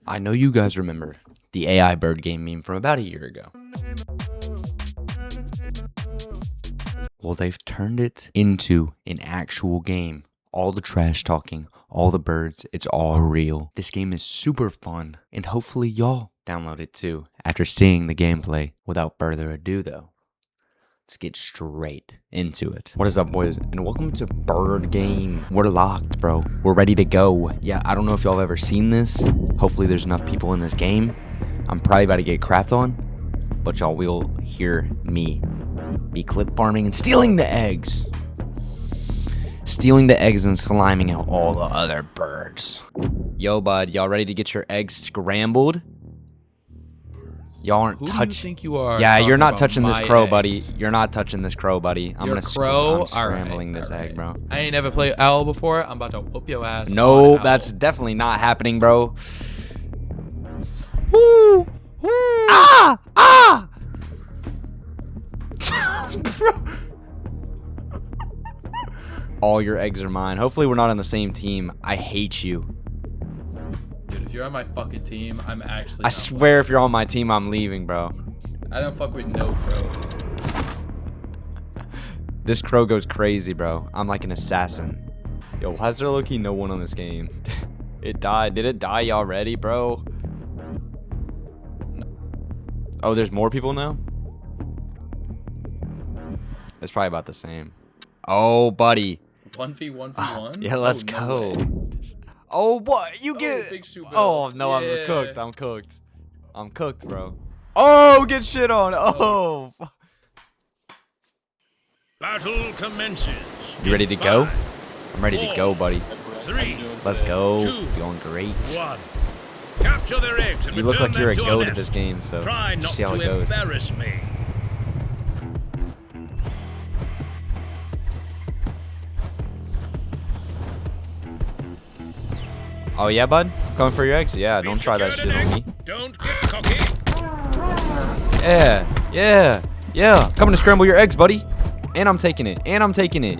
I know you guys remember the AI bird game meme from about a year ago. Well, they've turned it into an actual game. All the trash talking, all the birds, it's all real. This game is super fun, and hopefully y'all download it too after seeing the gameplay. Without further ado though, let's get straight into it. What is up, boys? And welcome to Bird Game. We're locked, bro. We're ready to go. Yeah, I don't know if y'all have ever seen this. Hopefully there's enough people in this game. I'm probably about to get crapped on, but y'all will hear me be clip farming and stealing the eggs. Stealing the eggs and sliming out all the other birds. Yo, bud, y'all ready to get your eggs scrambled? Y'all aren't touching. Who do you think you are? Yeah, you're not touching this crow, eggs? buddy. You're not touching this crow, buddy. I'm You're gonna crow? I'm scrambling this egg, bro. I ain't never played owl before. I'm about to whoop your ass. No, on that's owl. definitely not happening, bro. Woo! Woo! Ah! Ah! Bro. All your eggs are mine. Hopefully we're not on the same team. I hate you. Dude, if you're on my fucking team, I'm actually. I swear if you're on my team, I'm leaving, bro. I don't fuck with no crows. This crow goes crazy, bro. I'm like an assassin. Yo, why is there low-key no one on this game? It died. Did it die already, bro? Oh, there's more people now? It's probably about the same. Oh, buddy. 1v1v1? Yeah, let's go. Oh, what? You get... Big Shoe Bill. Oh, no, Yeah. I'm cooked. I'm cooked. I'm cooked, bro. Oh, get shit on. Oh. Battle commences. You ready to go? Five, I'm ready to go, buddy. 3, Let's go. 2, Going great. 1. Capture their eggs and You look return like you're a them to goat our at this nest. game, so Try just not see how it to goes. embarrass me. Oh, yeah, bud? Coming for your eggs? Yeah, don't We've try that secured shit an on egg. me. Don't get cocky. Yeah, yeah, yeah. Coming to scramble your eggs, buddy. And I'm taking it. And I'm taking it.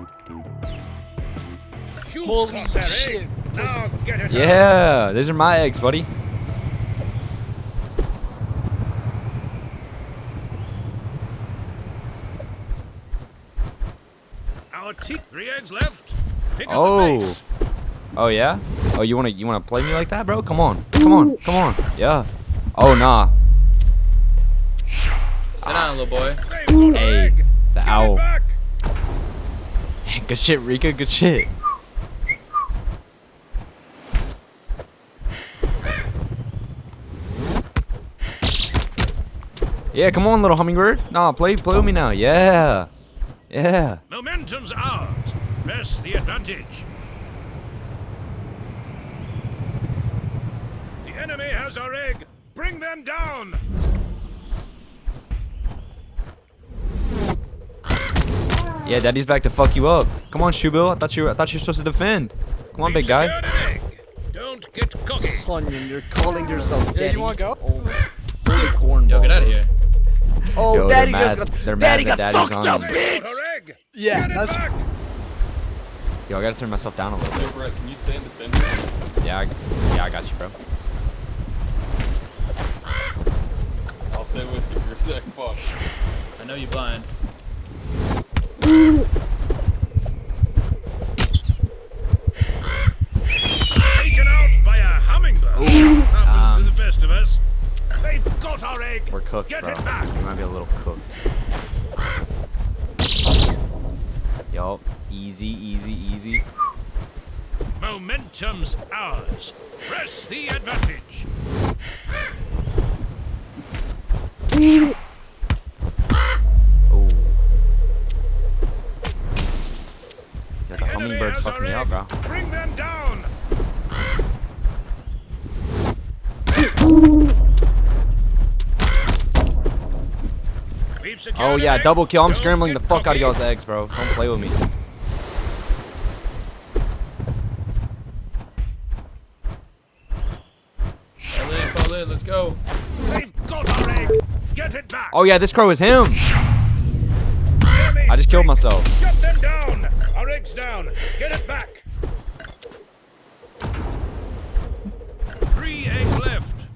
You caught their egg. Now get it. Yeah, these are my eggs, buddy. Our team. 3 eggs left. Pick up the Oh. pace. Oh, yeah? Oh, you wanna play me like that, bro? Come on. Come on. Come on. Yeah. Oh, nah. Sit down, little boy. They've got our Hey, egg. the Get owl. it back. Good shit, Rika. Good shit. Yeah, come on, little hummingbird. Nah, play with me now. Yeah. Yeah. Momentum's ours. Press the advantage. The enemy has our egg. Bring them down. Yeah, Daddy's back to fuck you up. Come on, Shoebill. I thought you were supposed to defend. Come on, We've big guy. secured an egg. Don't get cocky. Onion, you're calling yourself daddy. Yeah, you wanna go? Oh, holy cornball. Yo, get out of here. Oh, Yo, daddy they're just mad. got. They're mad Daddy that got daddy's fucked on up, me. They've bitch. got our egg. Yeah, Get it that's. back. Yo, I gotta turn myself down a little Yo, bit. Brett, can you stay in defender? Yeah, I got you, bro. I'll stay with you for a sec. Fuck. I know you blind. Taken out by a hummingbird. Happens to the best of us. They've got our egg. We're cooked, Get bro. it back. We might be a little cooked. Yo, easy, easy, easy. Momentum's ours. Press the advantage. Oh. Yeah, the Enemy hummingbirds has fucked our me up, egg. bro. Bring them down. We've secured Oh an yeah, egg. double kill. I'm Don't scrambling the get fuck out of cocky. y'all's eggs, bro. Don't play with me. Fall in, let's go. They've got our egg. Get it back. Oh yeah, this crow is him. Enemy I just killed strike. myself. Shut them down. Our egg's down. Get it back. 3 eggs left.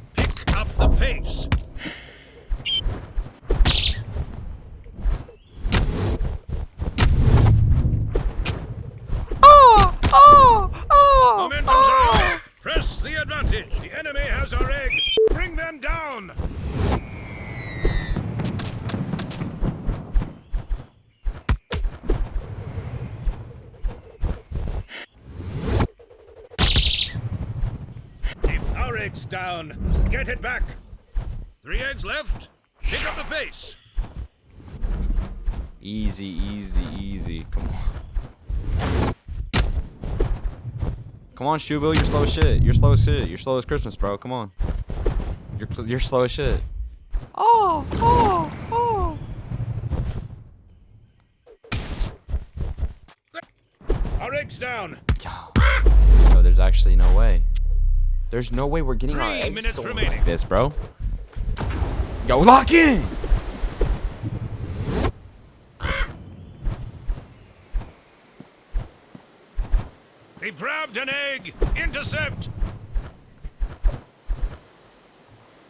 enemy has our egg. Bring them down. If our egg's down, get it back. 3 eggs left. Pick up the pace. Easy, easy, easy. Come on. Come on, Shubo, you're slow as shit. You're slow as shit. You're slow as Christmas, bro. Come on. You're slow as shit. Oh, oh, oh. Our egg's down. Yo, there's actually no way. There's no way we're getting our 3 eggs minutes stolen remaining. like this, bro. Yo, lock in! They've grabbed an egg. Intercept.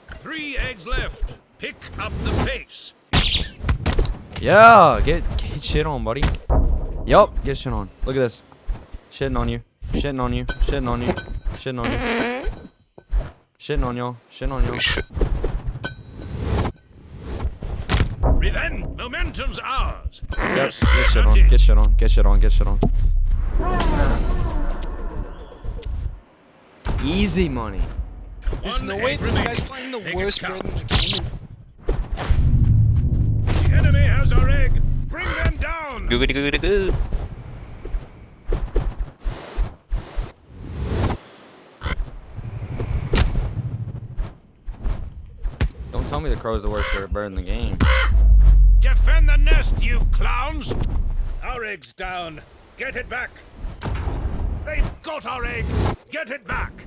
3 eggs left. Pick up the pace. Yeah, get shit on, buddy. Yup, get shit on. Look at this. Shitting on you. Shitting on you. Shitting on you. Shitting on you. Shitting on y'all. Shitting on y'all. Revenge. Momentum's ours. Yep, Press get the shit on. advantage. Get shit on. Get shit on. Get shit on. Easy money. There's no One way egg this remaining. guy's playing the Make it worst count. bird in the game. The enemy has our egg. Bring them down. Googity googity goo. Don't tell me the crow's the worst bird in the game. Defend the nest, you clowns. Our egg's down. Get it back. They've got our egg. Get it back.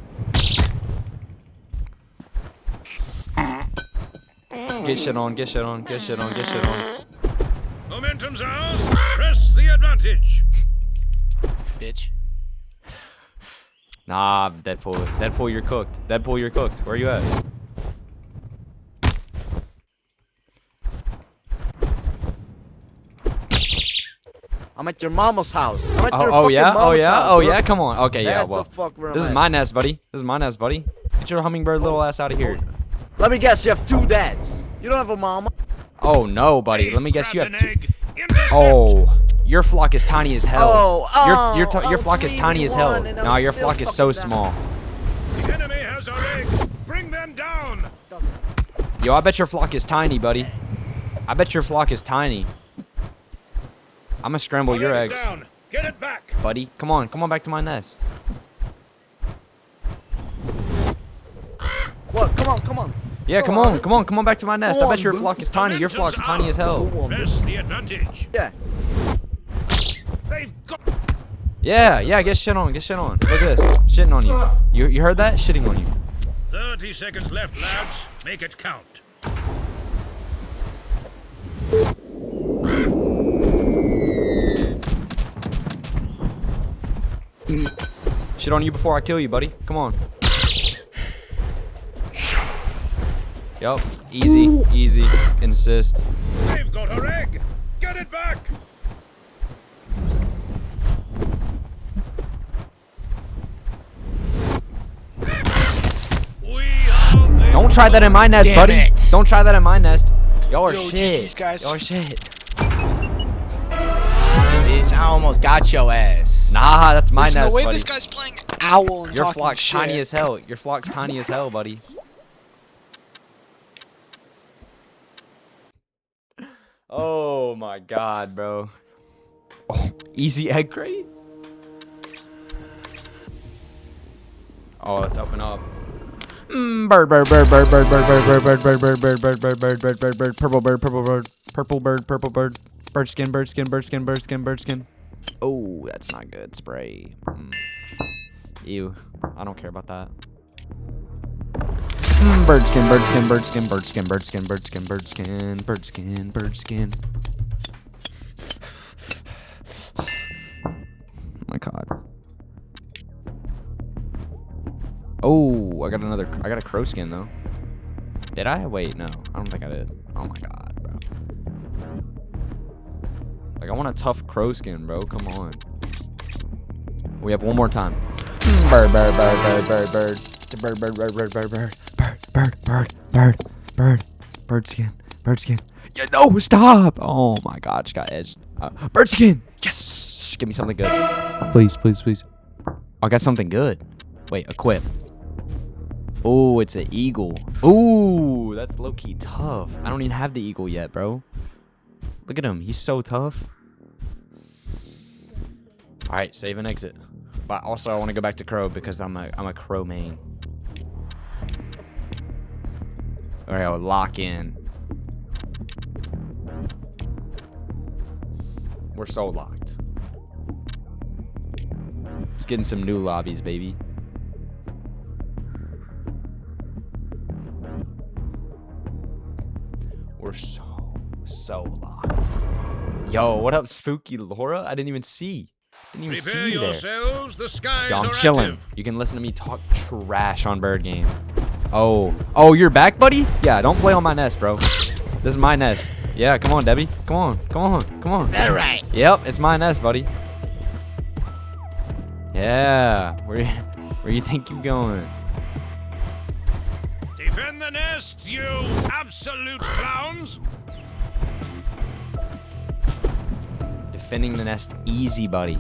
Get shit on. Get shit on. Get shit on. Get shit on. Momentum's ours. Press the advantage. Bitch. Nah, Deadpool. Deadpool, you're cooked. Deadpool, you're cooked. Where you at? I'm at your mama's house. I'm at your Oh fucking yeah? Oh mama's yeah? house, Oh bro. yeah? Come on. Okay, yeah, That's well. the fuck where I'm This is at. my nest, buddy. This is my nest, buddy. Get your hummingbird little ass out of here. Let me guess, you have 2 dads. You don't have a mama. Oh no, buddy. Let me They've guess you have grabbed an 2. egg. Intercept. Oh, your flock is tiny as hell. Your Oh, flock is tiny as hell. 3-1, and I'm Nah, your still flock is so fucking down. small. The enemy has our egg. Bring them down. Yo, I bet your flock is tiny, buddy. I bet your flock is tiny. I'm gonna scramble Our your egg's eggs, down. Get it back. buddy. Come on back to my nest. What? Come on. Yeah, come on back to my nest. I Come bet on, your dude. flock is tiny. Your flock's tiny as hell. Go on, dude. Press the advantage. Yeah. They've got. Yeah, get shit on. Look at this. Shitting on you. You heard that? Shitting on you. 30 seconds left, lads. Make it count. Shit on you before I kill you, buddy. Come on. Yup. Easy. An assist. They've got our egg. Get it back. We are the Don't try that in my nest, Damn buddy. it. Don't try that in my nest. Y'all are Yo, shit. GG's, guys. Y'all are shit. Bitch, I almost got your ass. Nah, that's my There's nest, no way buddy. this guy's playing owl and Your talking flock's shit. tiny as hell. Your flock's tiny as hell, buddy. Oh my god, bro. Oh, easy egg crate? Oh, let's open up. Bird, purple bird, bird skin. Oh, that's not good. Spray. Ew. I don't care about that. Bird skin. Oh my god. Oh, I got a crow skin though. Did I? Wait, no. I don't think I did. Oh my god, bro. Like, I want a tough crow skin, bro. Come on. We have one more time. Bird. Bird, bird, bird, bird, bird, bird, bird, bird, bird, bird, bird skin, bird skin. Yeah, no, stop! Oh my god, just got edged. Bird skin! Yes! Give me something good. Please, please, please. I got something good. Wait, equip. Oh, it's an eagle. Ooh, that's low-key tough. I don't even have the eagle yet, bro. Look at him. He's so tough. All right, save and exit. But also, I want to go back to crow because I'm a crow main. All right, I'll lock in. We're so locked. Let's get in some new lobbies, baby. We're so locked. Yo, what up, Spooky Laura? I didn't even see. Didn't even Prepare see you there. yourselves. The skies Yo, I'm are chilling. active. You can listen to me talk trash on Bird Game. Oh, you're back, buddy? Yeah, don't play on my nest, bro. This is my nest. Yeah, come on, Debbie. Come on, come on, come on. That right. Yep, it's my nest, buddy. Yeah, where you think you're going? Defend the nest, you absolute clowns. Defending the nest easy, buddy.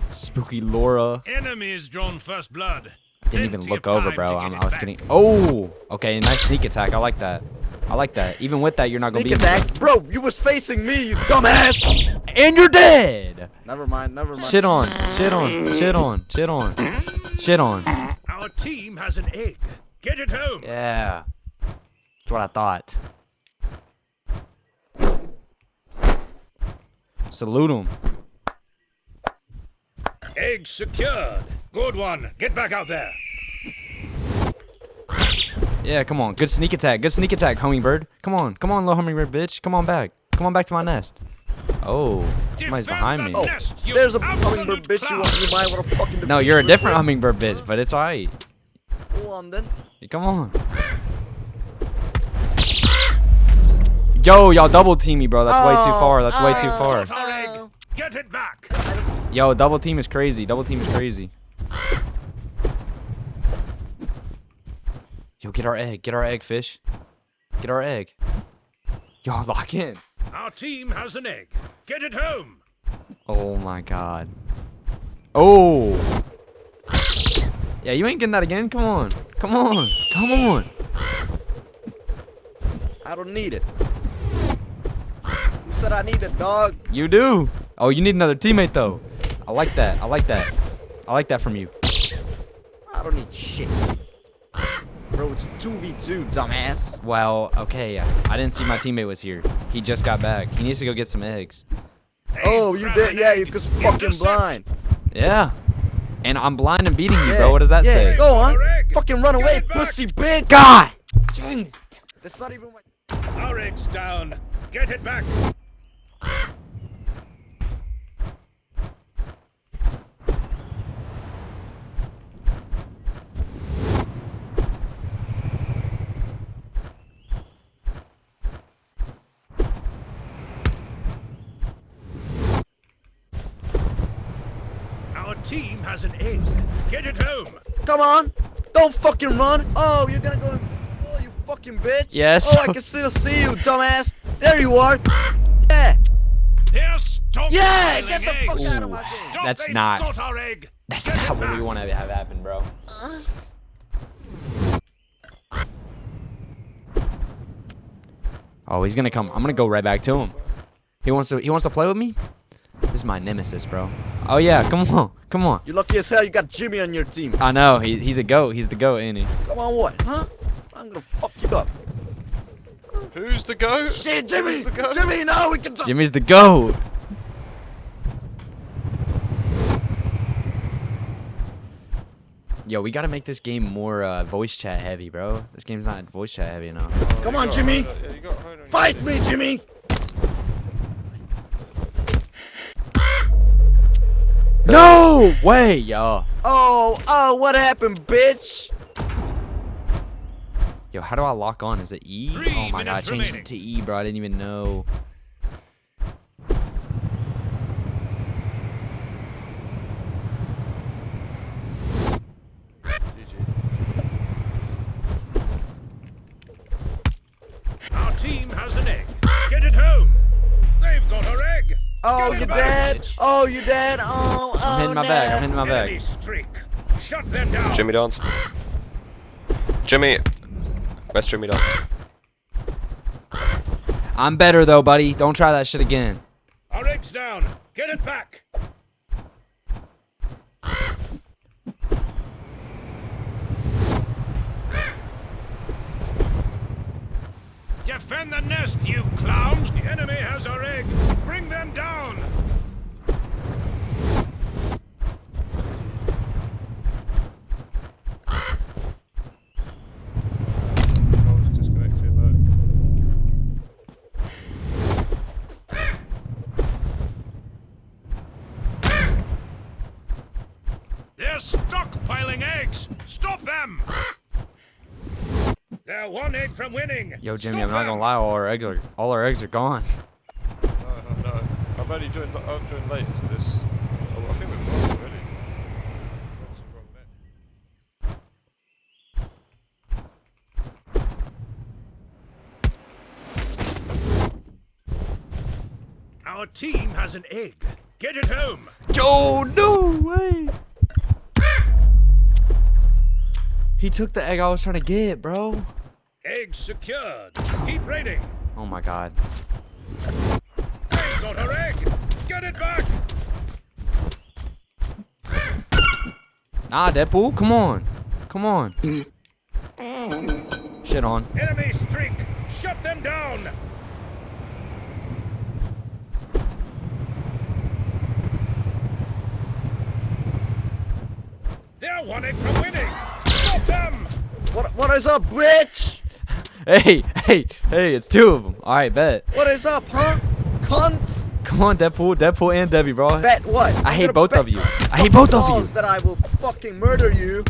Spooky Laura. Enemies drawn first blood. Didn't even Plenty look of over, time bro. to I get was it back. getting. Oh, okay, nice sneak attack. I like that. I like that. Even with that, you're not gonna Sneak beat me. attack. Bro, you was facing me, you dumbass. And you're dead. Never mind, never mind. Shit on. Shit on. Shit on. Shit on. Shit on. Our team has an egg. Get it home. Yeah. That's what I thought. Salute him. Egg secured. Good one. Get back out there. Yeah, come on. Good sneak attack. Good sneak attack, hummingbird. Come on. Come on, little hummingbird bitch. Come on back. Come on back to my nest. Oh, somebody's behind me. the nest, you There's a absolute hummingbird bitch clown. you might want to fucking No, you're a different hummingbird bitch, but it's alright. Go on then. Come on. Yo, y'all double team me, bro. That's way too far. That's way too far. Got our egg. Get it back. Yo, double team is crazy. Double team is crazy. Yo, get our egg. Get our egg, fish. Get our egg. Yo, lock in. Our team has an egg. Get it home. Oh my god. Oh. Yeah, you ain't getting that again. Come on. Come on. Come on. I don't need it. You said I need it, dog. You do. Oh, you need another teammate though. I like that. I like that. I like that from you. I don't need shit. Bro, it's 2v2, dumbass. Well, okay. I didn't see my teammate was here. He just got back. He needs to go get some eggs. Oh, you did? Yeah, you was fucking blind. Yeah. And I'm blind and beating you, Yeah, bro. What does that yeah, say? Go on. Our egg. Fucking run Get away, it back. pussy bitch. God! That's not even my... Our egg's down. Get it back. Our team has an egg. Get it home. Come on. Don't fucking run. Oh, you're gonna go... Oh, you fucking bitch. Yes. Oh, I can still see you, dumbass. There you are. Yeah. They're stopping Yeah, stealing get the eggs. fuck out of my game. Stop, That's they've not- got our egg. That's Get not it what we back. want to have happen, bro. Oh, he's gonna come. I'm gonna go right back to him. He wants to play with me? This is my nemesis, bro. Oh yeah, come on. Come on. You're lucky as hell you got Jimmy on your team. I know. He's a goat. He's the goat, ain't he? Come on, what? Huh? I'm gonna fuck you up. Who's the goat? Shit, Jimmy! Who's the goat? Jimmy, no, we can talk. Jimmy's the goat. Yo, we gotta make this game more voice chat heavy, bro. This game's not voice chat heavy enough. Come on, Jimmy. Yeah, you got a hold on. Fight me, Jimmy! No way, yo. Oh, what happened, bitch? Yo, how do I lock on? Is it E? 3 Oh my god, I minutes changed remaining. it to E, bro. I didn't even know. GG. has an egg. Get it home. They've got our egg. Oh, Get you're it back. dead. Oh, you're dead. Oh, I'm hitting my bag. I'm hitting my Enemy bag. streak. Shut them down. Jimmy dance. Jimmy. Where's Jimmy dance? I'm better though, buddy. Don't try that shit again. Our egg's down. Get it back. Defend the nest, you clowns! The enemy has our egg. Bring them down. Controls disconnected though. They're stockpiling eggs. Stop them. They're one egg from winning. Yo, Jimmy, Stop I'm not gonna them. lie. All our eggs are gone. No. I've only joined late into this. Oh, I think we've lost already. That's the wrong net. Our team has an egg. Get it home. Yo, no way. He took the egg I was trying to get, bro. Egg secured. Keep raiding. Oh my god. They've got our egg. Get it back. Nah, Deadpool, come on. Come on. Shit on. Enemy streak. Shut them down. They're one egg from winning. Stop them. What is up, bitch? Hey, it's two of them. All right, bet. What is up, huh? Cunt. Come on, Deadpool and Debbie, bro. Bet what? I I'm hate gonna both bet of you. I hate both of balls you. that I will fucking murder you.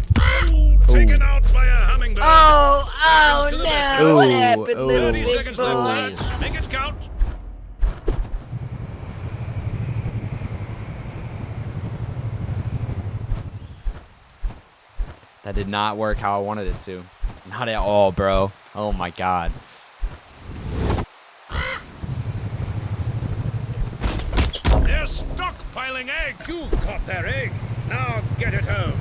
Taken out by a hummingbird. Oh To the no! best. What Ooh, happened, ooh. little 30 bitch seconds left, boy? lads. Make it count. That did not work how I wanted it to. Not at all, bro. Oh my god. They're stockpiling egg. You've caught their egg. Now get it home.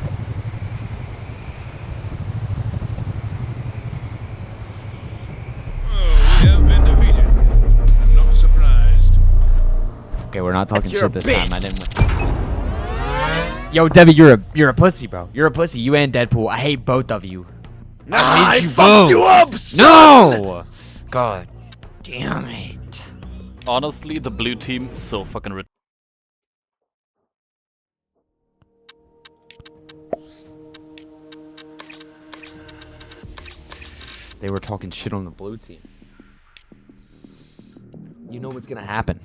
Oh, we have been defeated. I'm not surprised. Okay, we're not talking You're shit a this bitch. time. I didn't win. Yo, Debbie, you're a pussy, bro. You're a pussy. You and Deadpool. I hate both of you. Nah, I I hate you fucked both. you up, son. No! God damn it. Honestly, the blue team is so fucking rid. They were talking shit on the blue team. You know what's gonna happen.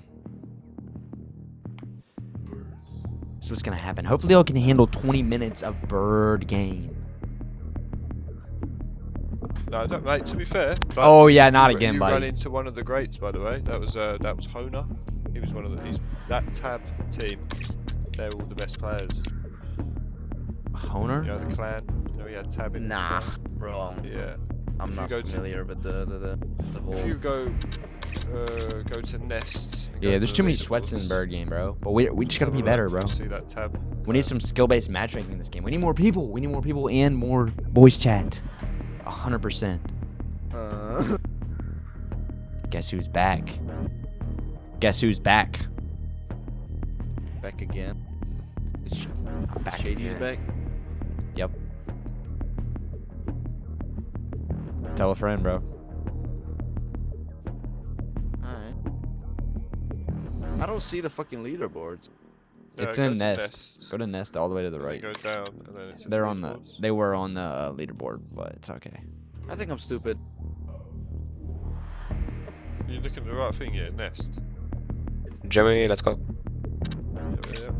This is what's gonna happen. Hopefully I can handle 20 minutes of bird game. No, don't, mate. To be fair. but Oh yeah, not again, you ran buddy. into one of the greats, by the way. That was Hona. He was one of the. That tab team. They're all the best players. You Honer? know the clan. You know he had tab in. his Nah, clan. bro. Yeah. I'm If not you go to- familiar with the whole. If you go to Nest. and go Yeah, to there's the too many sweats in leaderboards, bird game, bro. But we just gotta be have a better, look, bro. you'll See that tab. We need some skill-based matchmaking in this game. We need more people. We need more people and more voice chat. 100%. Guess who's back? Guess who's back? Back again. Is I'm back Shady's again. back. Yep. Tell a friend, bro. Alright. I don't see the fucking leaderboards. Yeah, It's go in to Nest. Go to Nest all the way to the and then right. Go down, and then it's They're on the. leaderboards. They were on the leaderboard, but it's okay. I think I'm stupid. You're looking at the right thing, yeah. Nest. Jimmy, let's go. Yeah.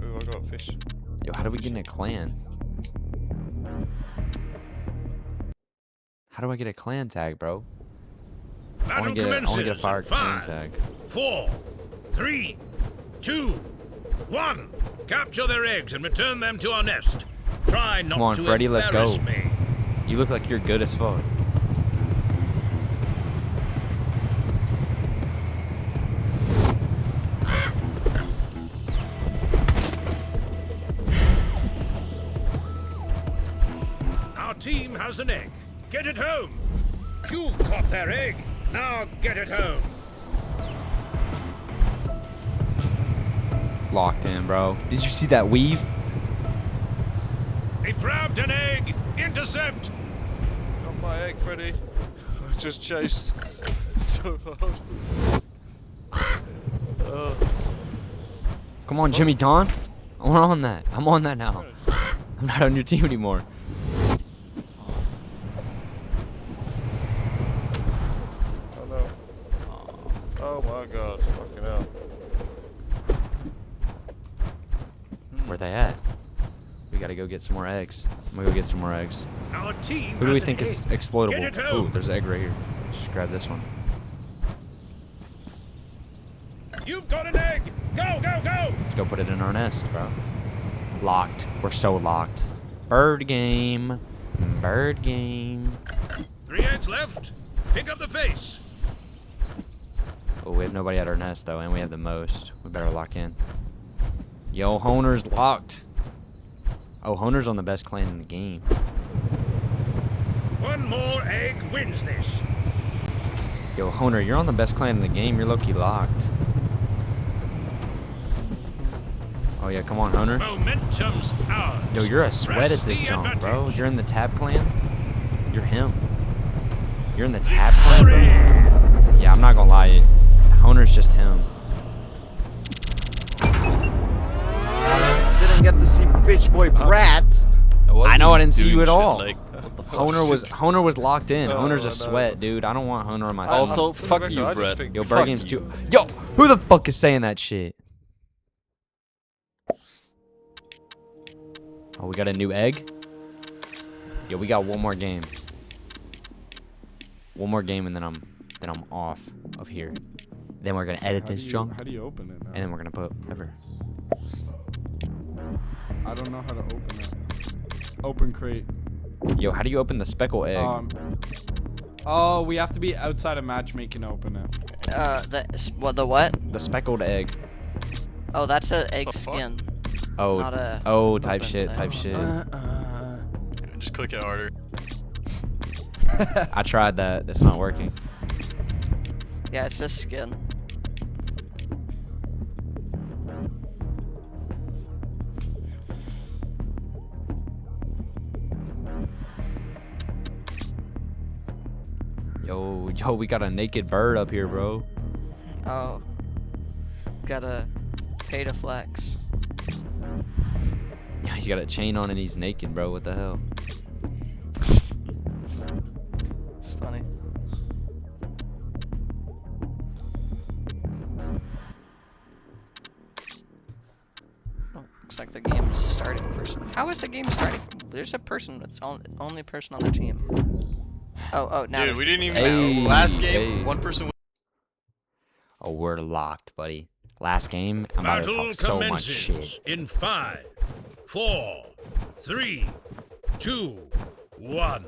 Who I got? Fish. Yo, how do we get in a clan? How do I get a clan tag, bro? I Battle want to commences. get a fire in clan 5, tag. 4, 3, 2, 1. Capture their eggs and return them to our nest. Try not Come on, to Freddy, let's go. embarrass me. You look like you're good as fuck. has an egg. Get it home. You've caught their egg. Now get it home. Locked in, bro. Did you see that weave? They've grabbed an egg. Intercept. Got my egg, Freddy. I just chased so hard. Come on, Jimmy Don. We're on that. I'm on that now. I'm not on your team anymore. Oh no. Oh my god. Fucking hell. Where they at? We gotta go get some more eggs. I'm gonna go get some more eggs. Our team Who do we has an think is egg. Get exploitable? it Ooh, home. there's an egg right here. Just grab this one. You've got an egg. Go, go, go. Let's go put it in our nest, bro. Locked. We're so locked. Bird game. Bird game. 3 eggs left. Pick up the pace. Oh, we have nobody at our nest, though, and we have the most. We better lock in. Yo, Honer's locked. Oh, Honer's on the best clan in the game. One more egg wins this. Yo, Honer, you're on the best clan in the game. You're low-key locked. Oh, yeah, come on, Honer. Momentum's ours. Yo, you're a sweat at Press this the jump, bro. advantage. You're in the Tab clan. You're him. You're in the Tab clan, bro. Victory. Yeah, I'm not gonna lie. Honer's just him. Didn't get to see bitch boy Brad. I know I didn't see you at Doing shit all. like, what the fuck? Honer was locked in. Oh, Honer's I a know. sweat, dude. I don't want Honer on my team. Also, For the fuck record, you, I just Brett. think- Yo, Fuck Bird Game's you. too. Yo, who the fuck is saying that shit? Oh, we got a new egg? Yo, we got one more game. One more game and then I'm off of here. Then we're gonna edit this junk. How do you open it now? And then we're gonna put ever. I don't know how to open it. Open crate. Yo, how do you open the speckle egg? Oh, we have to be outside of matchmaking to open it. The what? The speckled egg. Oh, that's a egg The fuck? skin. Oh, Not a type open shit, thing. type shit. Just click it harder. I tried that. That's not working. Yeah, it's a skin. Yo, we got a naked bird up here, bro. Oh. Gotta pay to flex. Yeah, he's got a chain on and he's naked, bro. What the hell? It's funny. Oh, looks like the game is starting first. How is the game starting? There's a person that's only person on the team. Oh, now. Dude, we didn't even Hey, last game. hey. One person. Oh, we're locked, buddy. Last game, I'm about to Battle talk so much commences shit. in 5, 4, 3, 2, 1.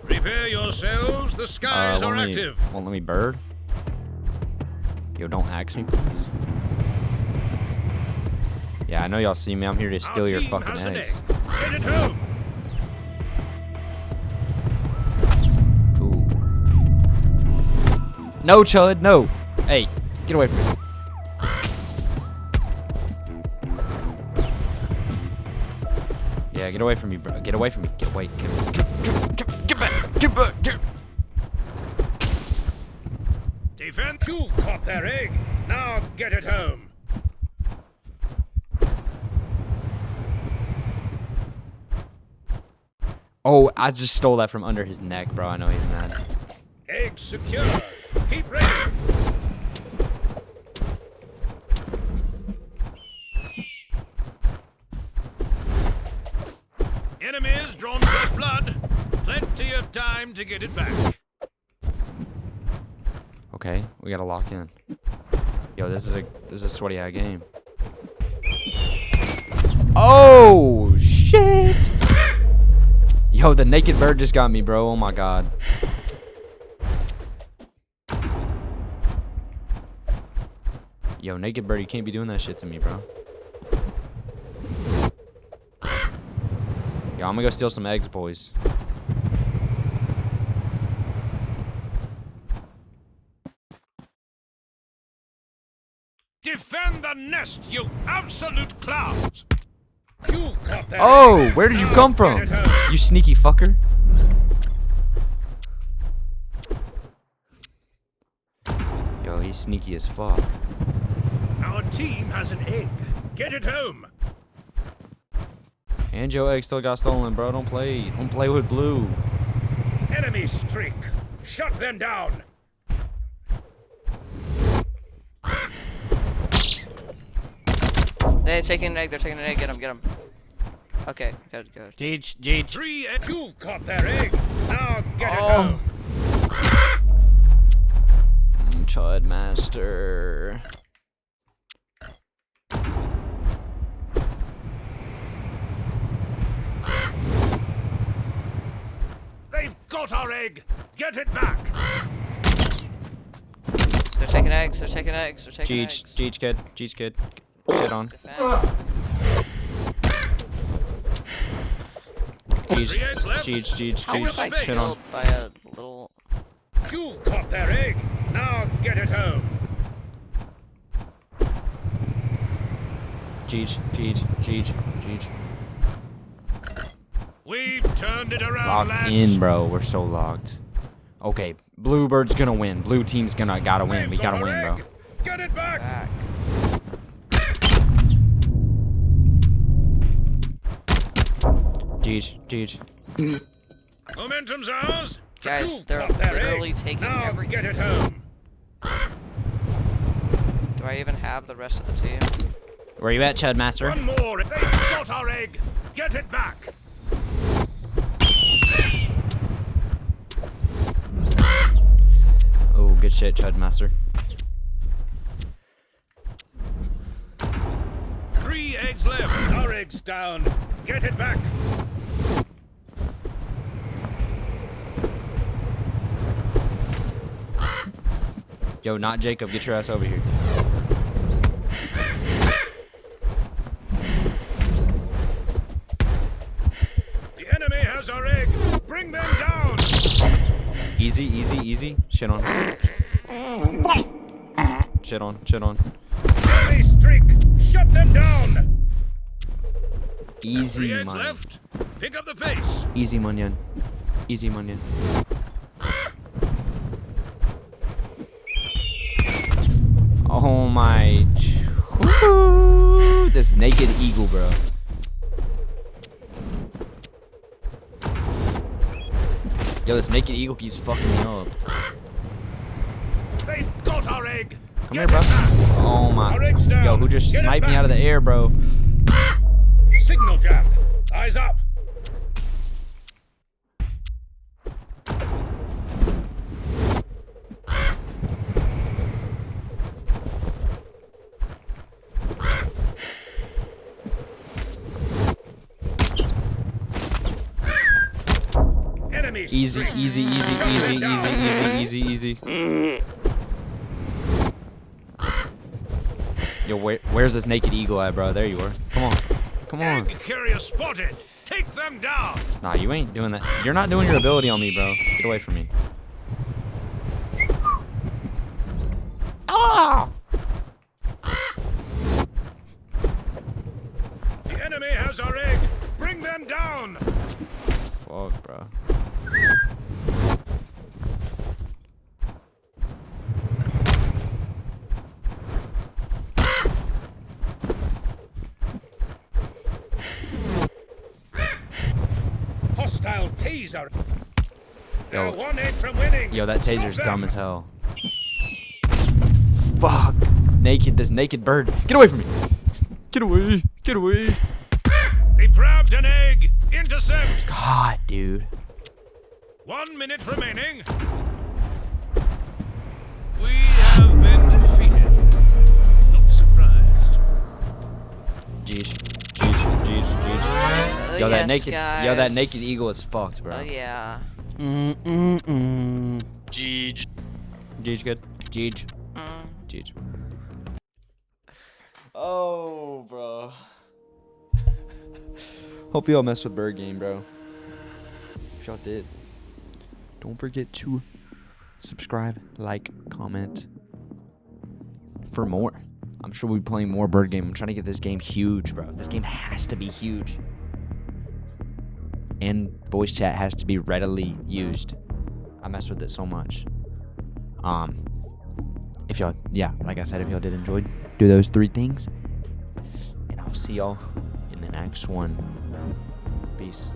Prepare yourselves. The skies are active. Won't let me bird. Yo, don't axe me, please. Yeah, I know y'all see me. I'm here to steal Our your team fucking has an eggs. egg. Get it home. Ooh. No, Chud, no. Hey, get away from me. Yeah, get away from me, bro. Get away from me. Get away. Get back. Get back. Get. Defend. You've caught their egg. Now get it home. Oh, I just stole that from under his neck, bro. I know he's mad. Egg secure. Keep ready. Enemies drawn first blood. Plenty of time to get it back. Okay, we gotta lock in. Yo, this is a sweaty eye game. Oh shit! Yo, the naked bird just got me, bro. Oh my god. Yo, naked bird, you can't be doing that shit to me, bro. Yo, I'm gonna go steal some eggs, boys. Defend the nest, you absolute clowns! You got that. Oh, where did you Now come get from? it home. You sneaky fucker. Yo, he's sneaky as fuck. Our team has an egg. Get it home. And your egg still got stolen, bro. Don't play. Don't play with blue. Enemy streak. Shut them down. They're taking an egg. They're taking an egg. Get him. Get him. Okay. Good. Good. Jeej. 3 egg. You've got their egg. Now get it Oh. home. Chud master. They've got our egg. Get it back. They're taking eggs. They're taking eggs. They're taking eggs. Jeej kid. Jeej kid. Shit on. Defend. Jeej. 3 eggs left. How was I Shit on. killed by a little? You've got their egg. Now get it home. Jeej. We've turned it around, Locked lads. in, bro. We're so locked. Okay, Bluebird's gonna win. Blue team's gotta win. They've We got gotta our win, bro. egg. Get it back. Back. Jeej. Momentum's ours. Guys, You've they're got their literally egg. taking Now everything. get it home. Do I even have the rest of the team? Where you at, Chud master? One more. They've got our egg. Get it back. Oh, good shit, Chud master. 3 eggs left. Our egg's down. Get it back. Yo, not Jacob. Get your ass over here. The enemy has our egg. Bring them down. Easy. Shit on. Shit on. Enemy streak. Shut them down. 3 Easy, eggs man. left. Pick up the pace. Easy, Munyan. Oh my. Woo! This naked eagle, bro. Yo, this naked eagle keeps fucking me up. They've got our egg. Come here, bro. Oh my. Our egg's down. Yo, who just Get it sniped me back. out of the air, bro? Signal jammed. Eyes up. Enemy Easy. Yo, where's this naked eagle at, bro? There you are. Come on. Egg carrier spotted. Take them down. Nah, you ain't doing that. You're not doing your ability on me, bro. Get away from me. Ah! The enemy has our egg. Bring them down. Fuck, bro. Hostile taser. Now Yo. 1 egg from winning. Yo, that Stop taser's them. dumb as hell. Fuck. This naked bird. Get away from me. Get away. They've grabbed an egg. Intercept. God, dude. 1 minute remaining. We have been defeated. Look surprised. Jeez. Yo, that Yes, naked guys. eagle is fucked, bro. Oh yeah. Jeej. Jeej good. Jeej. Oh, bro. Hope y'all messed with Bird Game, bro. If y'all did, don't forget to subscribe, like, comment for more. I'm sure we'll be playing more Bird Game. I'm trying to get this game huge, bro. This game has to be huge. And voice chat has to be readily used. I mess with it so much. If y'all, yeah, like I said, if y'all did enjoy, do those 3 things. And I'll see y'all in the next one. Peace.